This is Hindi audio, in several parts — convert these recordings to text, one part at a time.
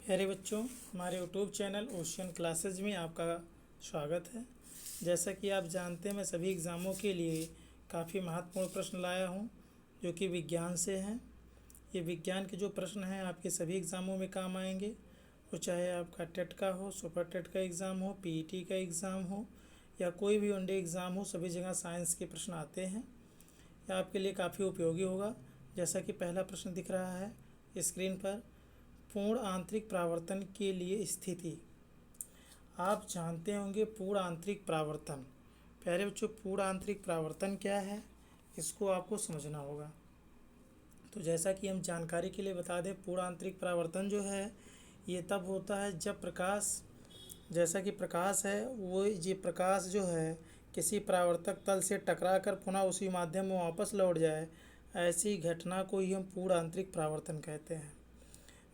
प्यारे बच्चों, हमारे यूट्यूब चैनल ओशियन क्लासेज में आपका स्वागत है। जैसा कि आप जानते हैं, मैं सभी एग्ज़ामों के लिए काफ़ी महत्वपूर्ण प्रश्न लाया हूं, जो कि विज्ञान से हैं। ये विज्ञान के जो प्रश्न हैं आपके सभी एग्ज़ामों में काम आएंगे। वो चाहे आपका टेट का हो, सुपर टेट का एग्ज़ाम हो, पीईटी का एग्ज़ाम हो या कोई भी वनडे एग्ज़ाम हो, सभी जगह साइंस के प्रश्न आते हैं। यह आपके लिए काफ़ी उपयोगी होगा। जैसा कि पहला प्रश्न दिख रहा है स्क्रीन पर, पूर्ण आंतरिक परावर्तन के लिए स्थिति। आप जानते होंगे पूर्ण आंतरिक परावर्तन। प्यारे बच्चों, पूर्ण आंतरिक परावर्तन क्या है, इसको आपको समझना होगा। तो जैसा कि हम जानकारी के लिए बता दें, पूर्ण आंतरिक परावर्तन जो है ये तब होता है जब प्रकाश, जैसा कि प्रकाश है वो ये प्रकाश जो है किसी परावर्तक तल से टकराकर पुनः उसी माध्यम में वापस लौट जाए, ऐसी घटना को ही हम पूर्ण आंतरिक परावर्तन कहते हैं।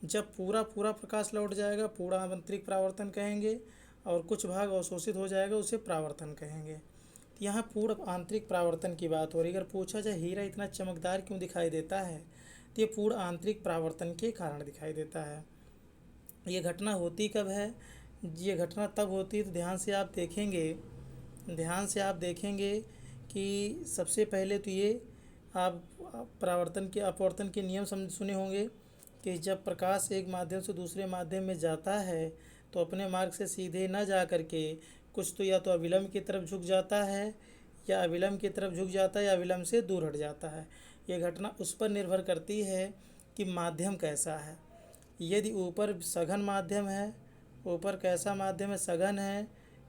जब पूरा प्रकाश लौट जाएगा पूर्ण आंतरिक परावर्तन कहेंगे, और कुछ भाग अवशोषित हो जाएगा उसे परावर्तन कहेंगे। तो यहाँ पूर्ण आंतरिक परावर्तन की बात हो रही है। अगर पूछा जाए हीरा इतना चमकदार क्यों दिखाई देता है, तो ये पूर्ण आंतरिक परावर्तन के कारण दिखाई देता है। ये घटना होती कब है? ये घटना तब होती है, तो ध्यान से आप देखेंगे कि सबसे पहले तो ये आप अपवर्तन के नियम सुने होंगे कि जब प्रकाश एक माध्यम से दूसरे माध्यम में जाता है तो अपने मार्ग से सीधे न जा करके कुछ तो या तो अविलंब की तरफ झुक जाता है या अविलंब की तरफ झुक जाता है या अविलंब से दूर हट जाता है। ये घटना उस पर निर्भर करती है कि माध्यम कैसा है। यदि ऊपर सघन माध्यम है, ऊपर कैसा माध्यम है, सघन है,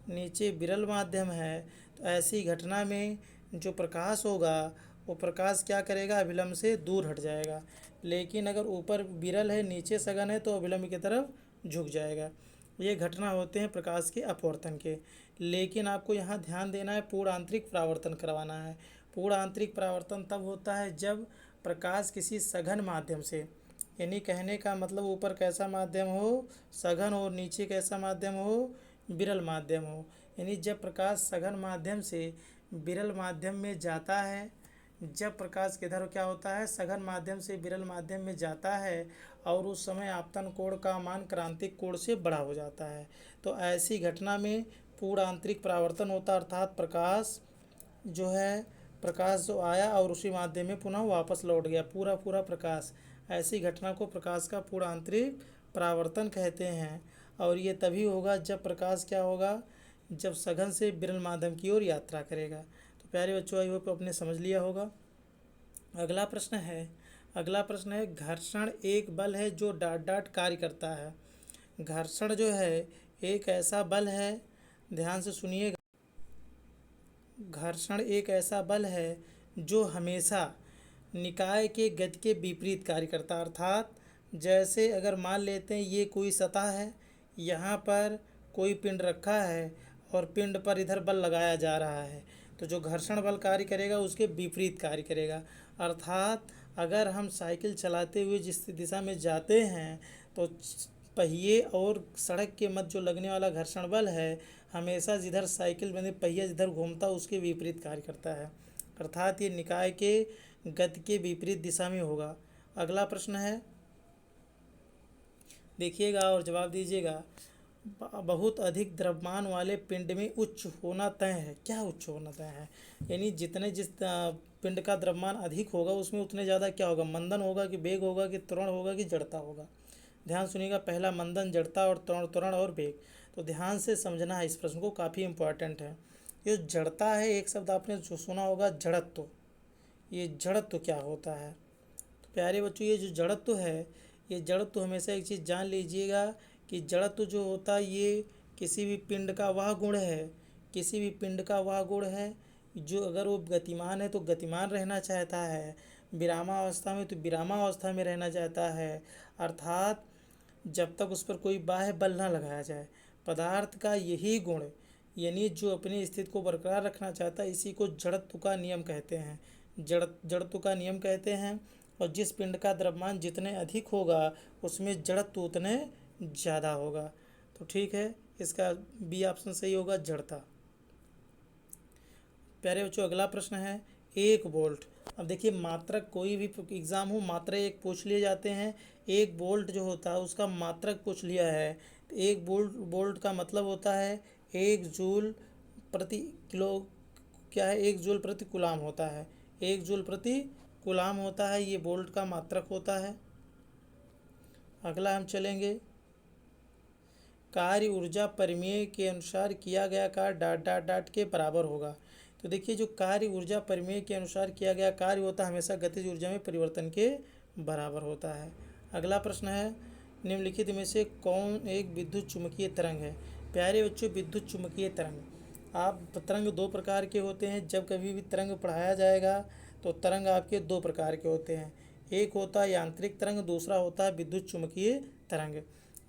नीचे विरल माध्यम है, तो ऐसी घटना में जो प्रकाश होगा वो प्रकाश क्या करेगा, अविलंब से दूर हट जाएगा। लेकिन अगर ऊपर विरल है, नीचे सघन है, तो अविलंब की तरफ झुक जाएगा। ये घटना होते हैं प्रकाश के अपवर्तन के। लेकिन आपको यहाँ ध्यान देना है, पूर्ण आंतरिक परावर्तन करवाना है। पूर्ण आंतरिक परावर्तन तब होता है जब प्रकाश किसी सघन माध्यम से, यानी कहने का मतलब ऊपर कैसा माध्यम हो, सघन, और नीचे कैसा माध्यम हो, विरल माध्यम हो। यानी जब प्रकाश सघन माध्यम से विरल माध्यम में जाता है, जब प्रकाश किधर क्या होता है, सघन माध्यम से विरल माध्यम में जाता है, और उस समय आपतन कोण का मान क्रांतिक कोण से बड़ा हो जाता है, तो ऐसी घटना में पूर्ण आंतरिक परावर्तन होता है। अर्थात प्रकाश जो आया और उसी माध्यम में पुनः वापस लौट गया, पूरा प्रकाश। ऐसी घटना को प्रकाश का पूर्ण आंतरिक परावर्तन कहते हैं। और ये तभी होगा जब प्रकाश क्या होगा, जब सघन से विरल माध्यम की ओर यात्रा करेगा। तो प्यारे बच्चों, आई होप आपने समझ लिया होगा। अगला प्रश्न है घर्षण एक बल है जो डॉट कार्य करता है। घर्षण जो है एक ऐसा बल है, ध्यान से सुनिएगा, घर्षण एक ऐसा बल है जो हमेशा निकाय के गति के विपरीत कार्य करता है। अर्थात जैसे अगर मान लेते हैं ये कोई सतह है, यहाँ पर कोई पिंड रखा है और पिंड पर इधर बल लगाया जा रहा है, तो जो घर्षण बल कार्य करेगा उसके विपरीत कार्य करेगा। अर्थात अगर हम साइकिल चलाते हुए जिस दिशा में जाते हैं तो पहिए और सड़क के मध्य जो लगने वाला घर्षण बल है, हमेशा जिधर साइकिल बने पहिया जिधर घूमता उसके विपरीत कार्य करता है। अर्थात ये निकाय के गति के विपरीत दिशा में होगा। अगला प्रश्न है, देखिएगा और जवाब दीजिएगा। बहुत अधिक द्रव्यमान वाले पिंड में उच्च होना तय है। क्या उच्च होना तय है? यानी जिस पिंड का द्रव्यमान अधिक होगा उसमें उतने ज़्यादा क्या होगा, मंदन होगा कि वेग होगा कि त्वरण होगा कि जड़ता होगा। ध्यान सुनिएगा, पहला मंदन, जड़ता और त्वरण और वेग। तो ध्यान से समझना है इस प्रश्न को, काफ़ी इंपॉर्टेंट है। ये जड़ता है, एक शब्द आपने जो सुना होगा जड़त्व। ये जड़त्व क्या होता है? तो प्यारे बच्चों, ये जो जड़त्व है, ये जड़त्व हमेशा एक चीज़ जान लीजिएगा कि जड़त्व जो होता है ये किसी भी पिंड का वह गुण है, किसी भी पिंड का वह गुण है जो अगर वो गतिमान है तो गतिमान रहना चाहता है, विरामावस्था में तो विरामावस्था में रहना चाहता है। अर्थात जब तक उस पर कोई बाह्य बल न लगाया जाए। पदार्थ का यही गुण, यानी जो अपनी स्थिति को बरकरार रखना चाहता है, इसी को जड़त्व का नियम कहते हैं। जड़त्व का नियम कहते हैं। और जिस पिंड का द्रव्यमान जितने अधिक होगा उसमें जड़त्व उतने ज़्यादा होगा। तो ठीक है, इसका बी ऑप्शन सही होगा, जड़ता। प्यारे बच्चों, अगला प्रश्न है 1 वोल्ट अब देखिए मात्रक, कोई भी एग्ज़ाम हो मात्रक एक पूछ लिए जाते हैं। एक वोल्ट जो होता है उसका मात्रक पूछ लिया है, तो एक वोल्ट का मतलब होता है 1 जूल प्रति किलो, क्या है, 1 जूल प्रति कूलाम होता है। 1 जूल प्रति कूलाम होता है, ये वोल्ट का मात्रक होता है। अगला हम चलेंगे, कार्य ऊर्जा परिमेय के अनुसार किया गया कार्य डॉट डॉट डॉट के बराबर होगा। तो देखिए जो कार्य ऊर्जा परिमेय के अनुसार किया गया कार्य होता है हमेशा गतिज ऊर्जा में परिवर्तन के बराबर होता है। अगला प्रश्न है, निम्नलिखित में से कौन एक विद्युत चुम्बकीय तरंग है। प्यारे बच्चों, विद्युत चुम्बकीय तरंग, आप तरंग दो प्रकार के होते हैं। जब कभी भी तरंग पढ़ाया जाएगा तो तरंग आपके दो प्रकार के होते हैं। एक होता है यांत्रिक तरंग, दूसरा होता है विद्युत चुम्बकीय तरंग।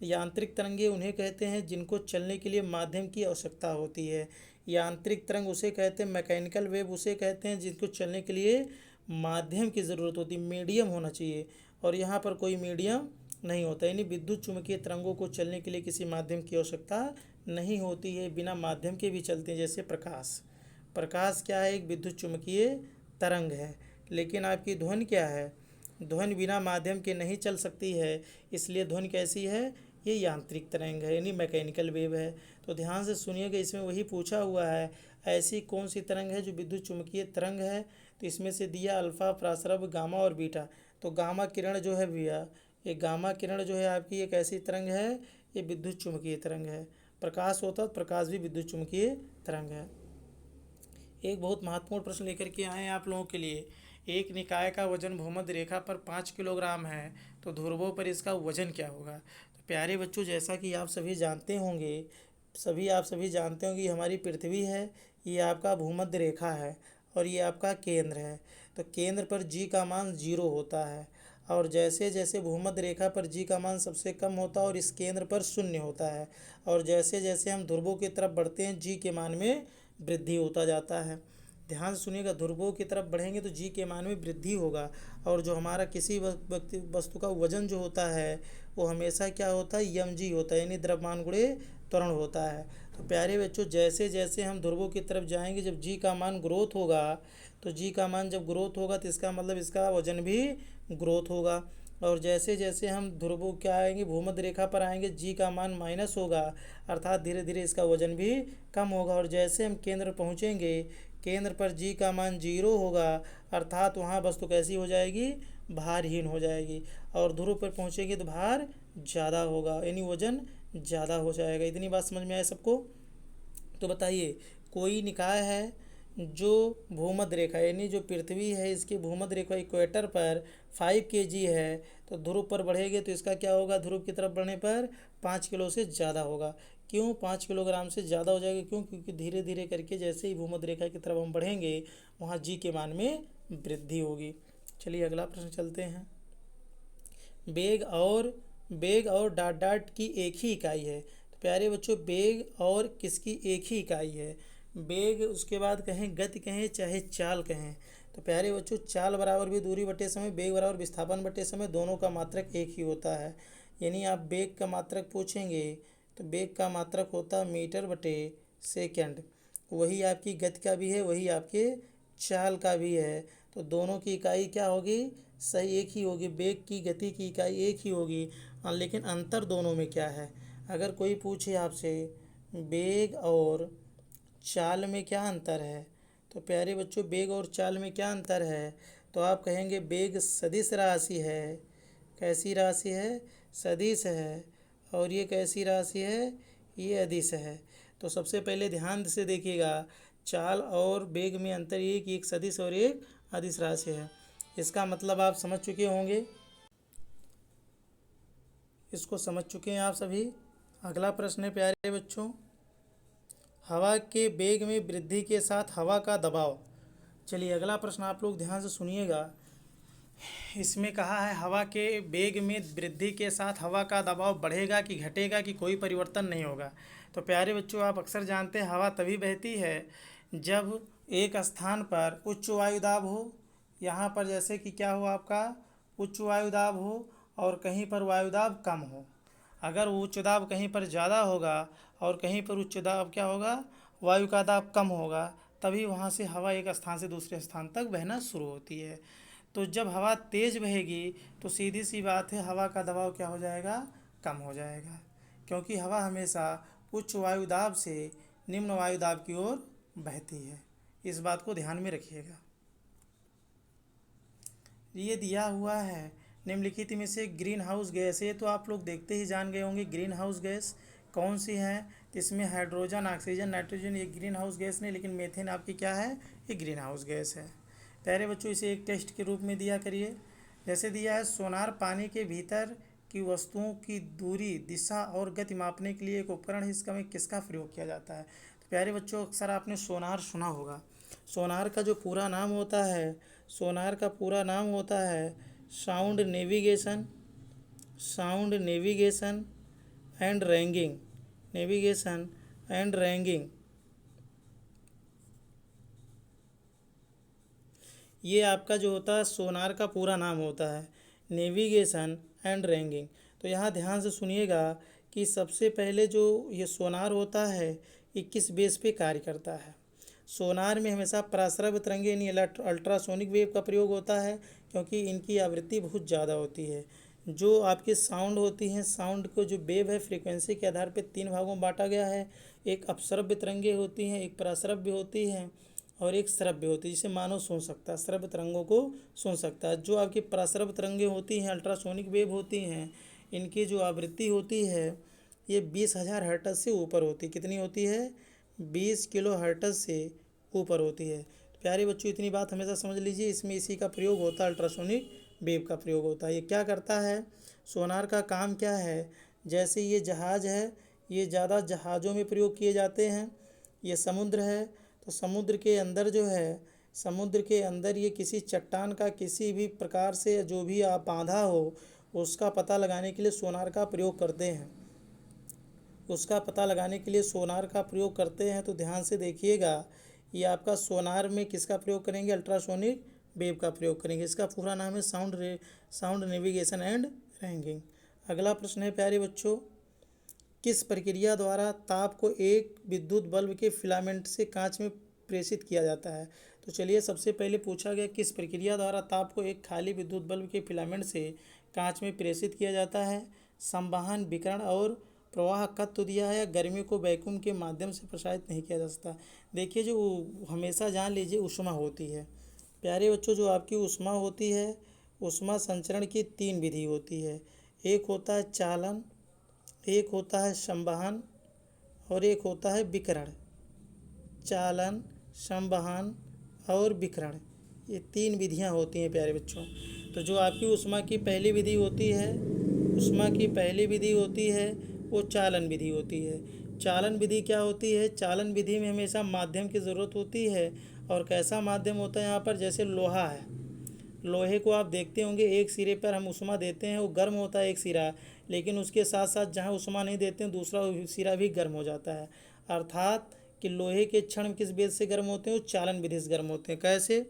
यांत्रिक तरंगे उन्हें कहते हैं जिनको चलने के लिए माध्यम की आवश्यकता होती है। यांत्रिक तरंग उसे कहते हैं, मैकेनिकल वेव उसे कहते हैं जिनको चलने के लिए माध्यम की ज़रूरत होती है, मीडियम होना चाहिए, और यहाँ पर कोई मीडियम नहीं होता। यानी विद्युत चुम्बकीय तरंगों को चलने के लिए किसी माध्यम की आवश्यकता नहीं होती है, बिना माध्यम के भी चलते हैं। जैसे प्रकाश, प्रकाश क्या है, एक विद्युत चुम्बकीय तरंग है। लेकिन आपकी ध्वनि क्या है, ध्वनि बिना माध्यम के नहीं चल सकती है, इसलिए ध्वनि कैसी है, ये यांत्रिक तरंग है, यानी मैकेनिकल वेव है। तो ध्यान से सुनिएगा, इसमें वही पूछा हुआ है, ऐसी कौन सी तरंग है जो विद्युत चुम्बकीय तरंग है। तो इसमें से दिया अल्फा, प्रासरब, गामा और बीटा। तो गामा किरण जो है भैया, ये गामा किरण जो है आपकी एक ऐसी तरंग है, ये विद्युत चुम्बकीय तरंग है। प्रकाश होता है, प्रकाश भी विद्युत चुम्बकीय तरंग है। एक बहुत महत्वपूर्ण प्रश्न लेकर के आए हैं आप लोगों के लिए। एक निकाय का वजन भूमध्य रेखा पर 5 किलोग्राम है, तो ध्रुवों पर इसका वजन क्या होगा। तो प्यारे बच्चों, जैसा कि आप सभी जानते होंगे, आप सभी जानते होंगे, हमारी पृथ्वी है, ये आपका भूमध्य रेखा है और ये आपका केंद्र है। तो केंद्र पर जी का मान 0 होता है, और जैसे जैसे भूमध्य रेखा पर जी का मान सबसे कम होता है और इस केंद्र पर 0 होता है, और जैसे जैसे हम ध्रुवों की तरफ बढ़ते हैं जी के मान में वृद्धि होता जाता है। ध्यान से सुनिएगा, ध्रुवों की तरफ बढ़ेंगे तो जी के मान में वृद्धि होगा, और जो हमारा किसी वस्तु का वजन जो होता है वो हमेशा क्या होता है, यम जी होता है, यानी द्रव्यमान गुणे त्वरण होता है। तो प्यारे बच्चों, जैसे जैसे हम ध्रुवों की तरफ जाएंगे, जब जी का मान ग्रोथ होगा, तो जी का मान जब ग्रोथ होगा तो इसका मतलब इसका वजन भी ग्रोथ होगा। और जैसे जैसे हम ध्रुवों क्या आएंगे, भूमध्य रेखा पर आएंगे, जी का मान माइनस होगा, अर्थात धीरे धीरे इसका वजन भी कम होगा। और जैसे हम केंद्र पहुँचेंगे, केंद्र पर जी का मान 0 होगा, अर्थात वहाँ वस्तु कैसी हो जाएगी, भारहीन हो जाएगी। और ध्रुव पर पहुँचेंगे तो भार ज़्यादा होगा, यानी वजन ज़्यादा हो जाएगा। इतनी बात समझ में आए सबको। तो बताइए, कोई निकाय है जो भूमध्य रेखा, यानी जो पृथ्वी है इसकी भूमध्य रेखा इक्वेटर पर 5 kg है, तो ध्रुव पर बढ़ेंगे तो इसका क्या होगा, ध्रुव की तरफ बढ़ने पर 5 किलो से ज़्यादा होगा। क्यों 5 किलोग्राम से ज़्यादा हो जाएगा, क्यों, क्योंकि धीरे धीरे करके जैसे ही भूमध्य रेखा की तरफ हम बढ़ेंगे वहाँ जी के मान में वृद्धि होगी। चलिए अगला प्रश्न चलते हैं। बेग और डॉट डॉट की एक ही इकाई है। तो प्यारे बच्चों, बेग और किसकी एक ही इकाई है, बेग, उसके बाद कहें गति कहें चाहे चाल कहें। तो प्यारे बच्चों, चाल बराबर भी दूरी बटे समय, बेग बराबर विस्थापन बटे समय, दोनों का मात्रक एक ही होता है। यानी आप बेग का मात्रक पूछेंगे तो बेग का मात्रक होता है मीटर बटे सेकंड, वही आपकी गति का भी है, वही आपके चाल का भी है। तो दोनों की इकाई क्या होगी, सही एक ही होगी, बेग की गति की इकाई एक ही होगी। लेकिन अंतर दोनों में क्या है, अगर कोई पूछे आपसे बेग और चाल में क्या अंतर है, तो प्यारे बच्चों बेग और चाल में क्या अंतर है, तो आप कहेंगे बेग सदिश राशि है। कैसी राशि है, सदिश है। और ये कैसी राशि है, ये अदिश है। तो सबसे पहले ध्यान से देखिएगा, चाल और बेग में अंतर ये कि एक सदिश और एक अदिश राशि है। इसका मतलब आप समझ चुके होंगे, इसको समझ चुके हैं आप सभी। अगला प्रश्न है प्यारे बच्चों, हवा के वेग में वृद्धि के साथ हवा का दबाव। चलिए अगला प्रश्न आप लोग ध्यान से सुनिएगा। इसमें कहा है हवा के वेग में वृद्धि के साथ हवा का दबाव बढ़ेगा कि घटेगा कि कोई परिवर्तन नहीं होगा। तो प्यारे बच्चों, आप अक्सर जानते हैं हवा तभी बहती है जब एक स्थान पर उच्च वायुदाब हो, यहाँ पर जैसे कि क्या हो आपका उच्च वायुदाब हो, और कहीं पर वायुदाब कम हो। अगर उच्च दाब कहीं पर ज़्यादा होगा और कहीं पर उच्च दाब क्या होगा, वायु का दाब कम होगा, तभी वहाँ से हवा एक स्थान से दूसरे स्थान तक बहना शुरू होती है। तो जब हवा तेज़ बहेगी तो सीधी सी बात है, हवा का दबाव क्या हो जाएगा, कम हो जाएगा, क्योंकि हवा हमेशा उच्च वायुदाब से निम्न वायुदाब की ओर बहती है। इस बात को ध्यान में रखिएगा। ये दिया हुआ है निम्नलिखित में से ग्रीन हाउस गैस है, तो आप लोग देखते ही जान गए होंगे ग्रीन हाउस गैस कौन सी है। तो इसमें हाइड्रोजन, ऑक्सीजन, नाइट्रोजन, ये ग्रीन हाउस गैस नहीं, लेकिन मीथेन आपकी क्या है, ये ग्रीन हाउस गैस है। प्यारे बच्चों, इसे एक टेस्ट के रूप में दिया करिए। जैसे दिया है, सोनार पानी के भीतर की वस्तुओं की दूरी, दिशा और गति मापने के लिए एक उपकरण है, इसका में किसका प्रयोग किया जाता है। तो प्यारे बच्चों, अक्सर आपने सोनार सुना होगा। सोनार का जो पूरा नाम होता है, सोनार का पूरा नाम होता है sound navigation, sound navigation and ragging, navigation and ragging. ये आपका जो होता है सोनार का पूरा नाम होता है नेविगेशन एंड रैंगिंग। तो यहाँ ध्यान से सुनिएगा कि सबसे पहले जो ये सोनार होता है ये किस बेस पे कार्य करता है। सोनार में हमेशा पराश्रव्य तरंगे यानी अल्ट्रासोनिक वेव का प्रयोग होता है, क्योंकि इनकी आवृत्ति बहुत ज़्यादा होती है। जो आपके साउंड होती हैं, साउंड को जो वेव है फ्रीक्वेंसी के आधार पे 3 भागों में बांटा गया है। एक अपश्रव्य तरंगे होती हैं, एक पराश्रव्य होती हैं और एक श्रव्य होती है, जिसे मानव सुन सकता है, श्रव्य तरंगों को सुन सकता है। जो आपकी पराश्रव्य तरंगे होती हैं, अल्ट्रासोनिक वेव होती हैं, इनकी जो आवृत्ति होती है ये 20,000 हर्ट्ज से ऊपर होती है। कितनी होती है, 20 किलो हर्ट्ज से ऊपर होती है। प्यारे बच्चों, इतनी बात हमेशा समझ लीजिए, इसमें इसी का प्रयोग होता है, अल्ट्रासोनिक वेव का प्रयोग होता है। ये क्या करता है, सोनार का काम क्या है, जैसे ये जहाज़ है, ये ज़्यादा जहाज़ों में प्रयोग किए जाते हैं। ये समुद्र है, तो समुद्र के अंदर जो है, समुद्र के अंदर ये किसी चट्टान का किसी भी प्रकार से जो भी आप बांधा हो उसका पता लगाने के लिए सोनार का प्रयोग करते हैं, उसका पता लगाने के लिए सोनार का प्रयोग करते हैं। तो ध्यान से देखिएगा, ये आपका सोनार में किसका प्रयोग करेंगे, अल्ट्रासोनिक वेव का प्रयोग करेंगे। इसका पूरा नाम है साउंड नेविगेशन एंड रैंगिंग। अगला प्रश्न है प्यारे बच्चों, किस प्रक्रिया द्वारा ताप को एक विद्युत बल्ब के फिलामेंट से कांच में प्रेषित किया जाता है। तो चलिए, सबसे पहले पूछा गया किस प्रक्रिया द्वारा ताप को एक खाली विद्युत बल्ब के फिलामेंट से कांच में प्रेषित किया जाता है। संवहन, विकिरण और प्रवाह कद तो दिया है, गर्मी को वैक्यूम के माध्यम से प्रसारित नहीं किया जा सकता। देखिए, जो हमेशा जान लीजिए ऊष्मा होती है प्यारे बच्चों, जो आपकी ऊष्मा होती है, ऊष्मा संचरण की 3 विधि होती है। एक होता है चालन, एक होता है संवहन और एक होता है विकिरण। चालन, संवहन और विकिरण, ये 3 विधियां होती हैं प्यारे बच्चों। तो जो आपकी ऊष्मा की पहली विधि होती है, ऊष्मा की पहली विधि होती है वो चालन विधि होती है। चालन विधि क्या होती है, चालन विधि में हमेशा माध्यम की ज़रूरत होती है। और कैसा माध्यम होता है यहाँ पर, जैसे लोहा है, लोहे को आप देखते होंगे एक सिरे पर हम ऊष्मा देते हैं, वो गर्म होता है एक सिरा, लेकिन उसके साथ साथ जहाँ ऊष्मा नहीं देते हैं दूसरा सिरा भी गर्म हो जाता है। अर्थात कि लोहे के क्षण किस बेस से गर्म होते हैं, वो चालन विधि से गर्म होते हैं। कैसे,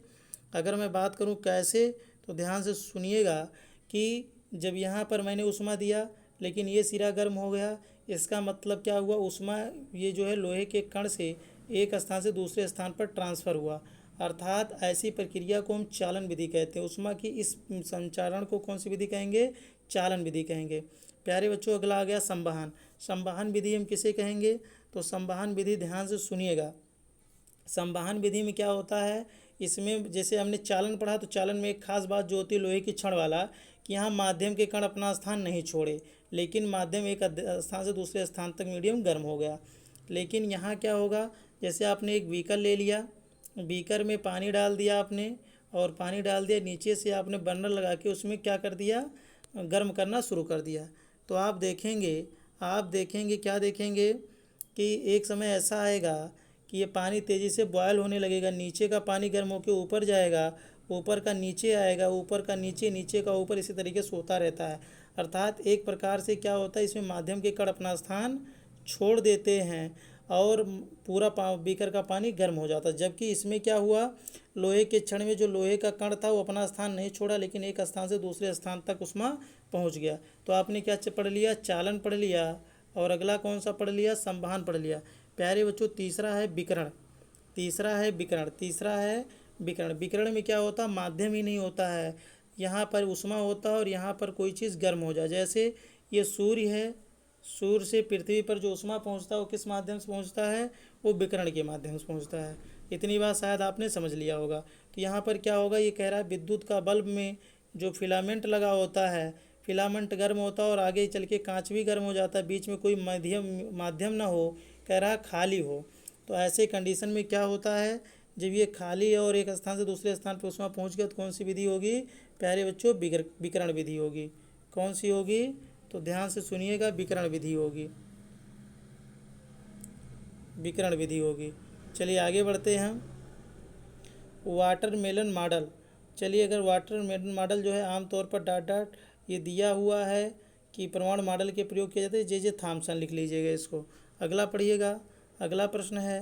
अगर मैं बात करूँ कैसे, तो ध्यान से सुनिएगा कि जब यहाँ पर मैंने ऊष्मा दिया लेकिन ये सिरा गर्म हो गया, इसका मतलब क्या हुआ, ऊष्मा ये जो है लोहे के कण से एक स्थान से दूसरे स्थान पर ट्रांसफ़र हुआ। अर्थात ऐसी प्रक्रिया को हम चालन विधि कहते हैं। ऊष्मा की इस संचारण को कौन सी विधि कहेंगे, चालन विधि कहेंगे। प्यारे बच्चों, अगला आ गया संवहन। संवहन विधि हम किसे कहेंगे, तो संवहन विधि ध्यान से सुनिएगा। संवहन विधि में क्या होता है, इसमें जैसे हमने चालन पढ़ा, तो चालन में एक खास बात जो होती है लोहे की छड़ वाला, कि यहाँ माध्यम के कण अपना स्थान नहीं छोड़े, लेकिन माध्यम एक स्थान से दूसरे स्थान तक मीडियम गर्म हो गया। लेकिन यहाँ क्या होगा, जैसे आपने एक बीकर ले लिया, बीकर में पानी डाल दिया आपने, और पानी डाल दिया, नीचे से आपने बर्नर लगा के उसमें क्या कर दिया, गर्म करना शुरू कर दिया। तो आप देखेंगे क्या देखेंगे कि एक समय ऐसा आएगा कि ये पानी तेज़ी से बॉयल होने लगेगा, नीचे का पानी गर्म होकर ऊपर जाएगा, ऊपर का नीचे आएगा, ऊपर का नीचे, नीचे का ऊपर, इसी तरीके से होता रहता है। अर्थात एक प्रकार से क्या होता है, इसमें माध्यम के कण अपना स्थान छोड़ देते हैं और पूरा बीकर का पानी गर्म हो जाता है। जबकि इसमें क्या हुआ, लोहे के क्षण में जो लोहे का कण था वो अपना स्थान नहीं छोड़ा, लेकिन एक स्थान से दूसरे स्थान तक ऊष्मा पहुंच गया। तो आपने क्या पढ़ लिया, चालन पढ़ लिया, और अगला कौन सा पढ़ लिया, संवहन पढ़ लिया। प्यारे बच्चों, तीसरा है विकिरण। तीसरा है विकर्ण। विकर्ण में क्या होता है, माध्यम ही नहीं होता है, यहाँ पर ऊष्मा होता है और यहाँ पर कोई चीज़ गर्म हो जाए। जैसे ये सूर्य है, सूर्य से पृथ्वी पर जो ऊष्मा पहुँचता है वो किस माध्यम से पहुँचता है, वो विकर्ण के माध्यम से पहुँचता है। इतनी बात शायद आपने समझ लिया होगा। तो यहाँ पर क्या होगा, ये कह रहा है विद्युत का बल्ब में जो फिलामेंट लगा होता है, फिलामेंट गर्म होता है और आगे चल के कांच भी गर्म हो जाता है, बीच में कोई माध्यम ना हो, कह रहा खाली हो। तो ऐसे कंडीशन में क्या होता है, जब ये खाली है और एक स्थान से दूसरे स्थान पर ऊष्मा पहुँच गया तो कौन सी विधि होगी प्यारे बच्चों, विकर्ण विधि होगी। कौन सी होगी, तो ध्यान से सुनिएगा, विकर्ण विधि होगी, विकर्ण विधि होगी। चलिए आगे बढ़ते हैं हम। Watermelon model. चलिए, अगर वाटरमेलन मॉडल जो है आमतौर पर डॉट डॉट ये दिया हुआ है कि परमाणु मॉडल के प्रयोग किए जाते हैं, जे थॉमसन लिख लीजिएगा इसको। अगला पढ़िएगा, अगला प्रश्न है,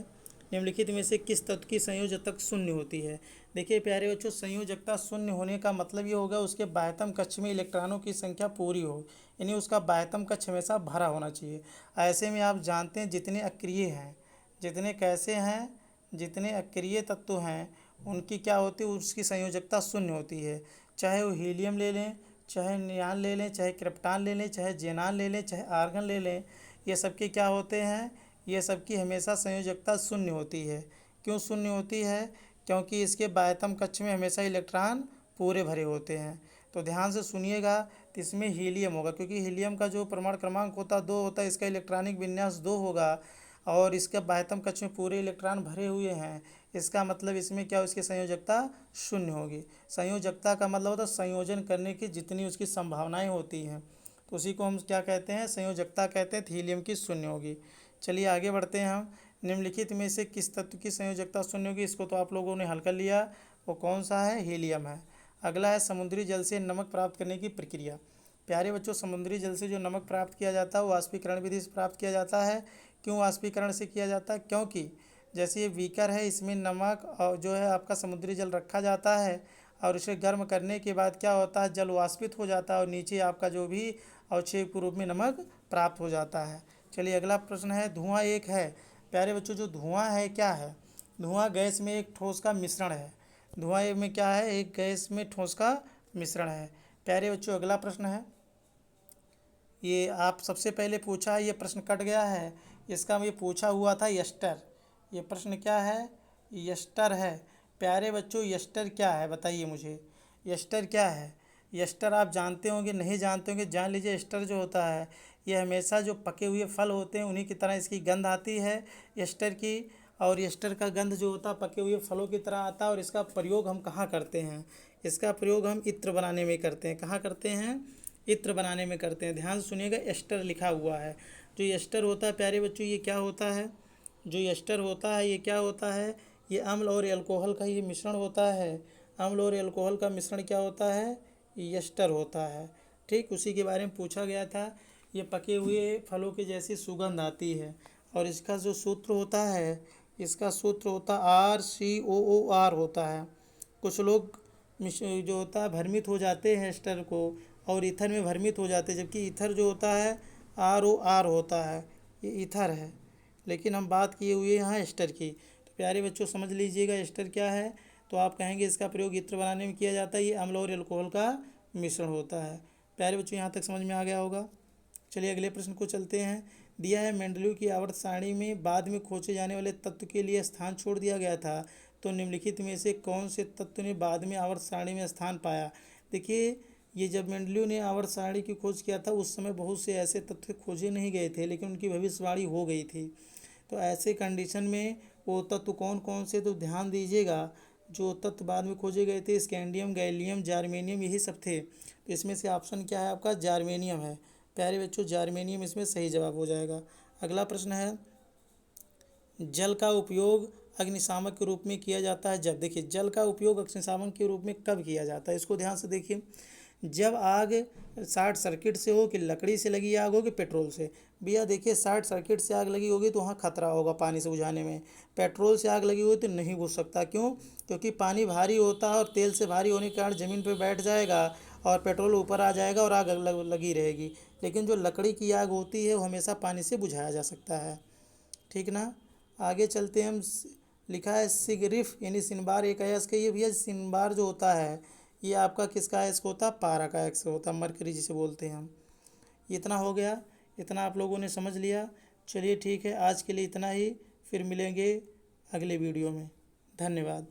निम्नलिखित में से किस तत्व की संयोजकता शून्य होती है। देखिए प्यारे बच्चों, संयोजकता शून्य होने का मतलब ये होगा उसके बाह्यतम कक्ष में इलेक्ट्रॉनों की संख्या पूरी हो, यानी उसका बाह्यतम कक्ष हमेशा भरा होना चाहिए। ऐसे में आप जानते हैं जितने अक्रिय हैं, जितने कैसे हैं, जितने अक्रिय तत्व हैं उनकी क्या होती है, उसकी संयोजकता शून्य होती है। चाहे वो हीलियम ले लें, चाहे नियान ले लें, चाहे क्रिप्टॉन ले लें, चाहे जेनान ले लें, चाहे आर्गन ले लें, ये सबके क्या होते हैं, ये सबकी हमेशा संयोजकता शून्य होती है। क्यों शून्य होती है, क्योंकि इसके बाह्यतम कक्ष में हमेशा इलेक्ट्रॉन पूरे भरे होते हैं। तो ध्यान से सुनिएगा, तो इसमें हीलियम होगा, क्योंकि हीलियम का जो परमाणु क्रमांक होता है 2 होता है, इसका इलेक्ट्रॉनिक विन्यास 2 होगा और इसके बाह्यतम कक्ष में पूरे इलेक्ट्रॉन भरे हुए हैं। इसका मतलब इसमें क्या, इसकी संयोजकता शून्य होगी। संयोजकता का मतलब होता है संयोजन करने की जितनी उसकी संभावनाएं होती हैं, तो उसी को हम क्या कहते हैं, संयोजकता कहते हैं। हीलियम की शून्य होगी। चलिए आगे बढ़ते हैं हम। निम्नलिखित में से किस तत्व की संयोजकता शून्य होगी, इसको तो आप लोगों ने हल कर लिया, वो कौन सा है, हीलियम है। अगला है समुद्री जल से नमक प्राप्त करने की प्रक्रिया। प्यारे बच्चों, समुद्री जल से जो नमक प्राप्त किया जाता है वो वाष्पीकरण विधि से प्राप्त किया जाता है। क्यों वाष्पीकरण से किया जाता है, क्योंकि जैसे ये बीकर है, इसमें नमक और जो है आपका समुद्री जल रखा जाता है और इसे गर्म करने के बाद क्या होता है, जल वाष्पित हो जाता है और नीचे आपका जो भी अवक्षेप के रूप में नमक प्राप्त हो जाता है। चलिए अगला प्रश्न है, धुआं एक है। प्यारे बच्चों, जो धुआं है क्या है, धुआं गैस में एक ठोस का मिश्रण है। धुआं में क्या है, एक गैस में ठोस का मिश्रण है। प्यारे बच्चों अगला प्रश्न है, ये आप सबसे पहले पूछा, ये प्रश्न कट गया है, इसका ये पूछा हुआ था यस्टर। ये प्रश्न क्या है, यस्टर है। प्यारे बच्चों यस्टर क्या है बताइए मुझे, यस्टर क्या है। यस्टर आप जानते होंगे, नहीं जानते होंगे जान लीजिए। यस्टर जो होता है ये हमेशा जो पके हुए फल होते हैं उन्हीं की तरह इसकी गंध आती है यस्टर की, और यस्टर का गंध जो होता है पके हुए फलों की तरह आता है। और इसका प्रयोग हम कहाँ करते हैं, इसका प्रयोग हम इत्र बनाने में करते हैं। कहाँ करते हैं, इत्र बनाने में करते हैं। ध्यान से सुनिएगा, एस्टर लिखा हुआ है। जो एस्टर होता है प्यारे बच्चों, ये क्या होता है, जो एस्टर होता है ये क्या होता है, ये अम्ल और एल्कोहल का ये मिश्रण होता है। अम्ल और एल्कोहल का मिश्रण क्या होता है, एस्टर होता है। ठीक, उसी के बारे में पूछा गया था। ये पके हुए फलों की जैसी सुगंध आती है और इसका जो सूत्र होता है, इसका सूत्र होता RCOOR होता है। कुछ लोग जो होता है भ्रमित हो जाते हैं एस्टर को और ईथर में भ्रमित हो जाते हैं, जबकि ईथर जो होता है ROR होता है, ये ईथर है। लेकिन हम बात किए हुए यहाँ एस्टर की। तो प्यारे बच्चों समझ लीजिएगा एस्टर क्या है, तो आप कहेंगे इसका प्रयोग इत्र बनाने में किया जाता है। ये अम्ल और एल्कोहल का मिश्रण होता है। प्यारे बच्चों यहाँ तक समझ में आ गया होगा। चलिए अगले प्रश्न को चलते हैं। दिया है मेंडलीव की आवर्त सारणी में बाद में खोजे जाने वाले तत्व के लिए स्थान छोड़ दिया गया था, तो निम्नलिखित में से कौन से तत्व ने बाद में आवर्त सारणी में स्थान पाया। देखिए, ये जब मेंडलीव ने आवर्त सारणी की खोज किया था उस समय बहुत से ऐसे तत्व खोजे नहीं गए थे, लेकिन उनकी भविष्यवाणी हो गई थी। तो ऐसे कंडीशन में वो तत्व कौन कौन से, तो ध्यान दीजिएगा, जो तत्व बाद में खोजे गए थे स्कैंडियम, गैलियम, जार्मेनियम, यही सब थे। तो इसमें से ऑप्शन क्या है आपका, जार्मेनियम है। प्यारे बच्चों जार्मेनियम इसमें सही जवाब हो जाएगा। अगला प्रश्न है, जल का उपयोग अग्निशामक के रूप में किया जाता है जब। देखिए, जल का उपयोग अग्निशामक के रूप में कब किया जाता है, इसको ध्यान से देखिए। जब आग शॉर्ट सर्किट से हो, कि लकड़ी से लगी आग हो कि पेट्रोल से। भैया देखिए, शॉर्ट सर्किट से आग लगी होगी तो वहाँ खतरा होगा पानी से बुझाने में। पेट्रोल से आग लगी होगी तो नहीं बुझ सकता। क्यों, क्योंकि पानी भारी होता है और तेल से भारी होने के कारण ज़मीन पर बैठ जाएगा और पेट्रोल ऊपर आ जाएगा और आग लगी रहेगी। लेकिन जो लकड़ी की आग होती है वो हमेशा पानी से बुझाया जा सकता है। ठीक ना। आगे चलते हैं हम लिखा है सिगरिफ यानी सिनबार एक अयस्क है। ये भैया सिनबार जो होता है ये आपका किसका अयस्क होता है? पारा का अयस्क होता है, मरकरी जिसे बोलते हैं हम। इतना हो गया, इतना आप लोगों ने समझ लिया। चलिए ठीक है, आज के लिए इतना ही, फिर मिलेंगे अगले वीडियो में। धन्यवाद।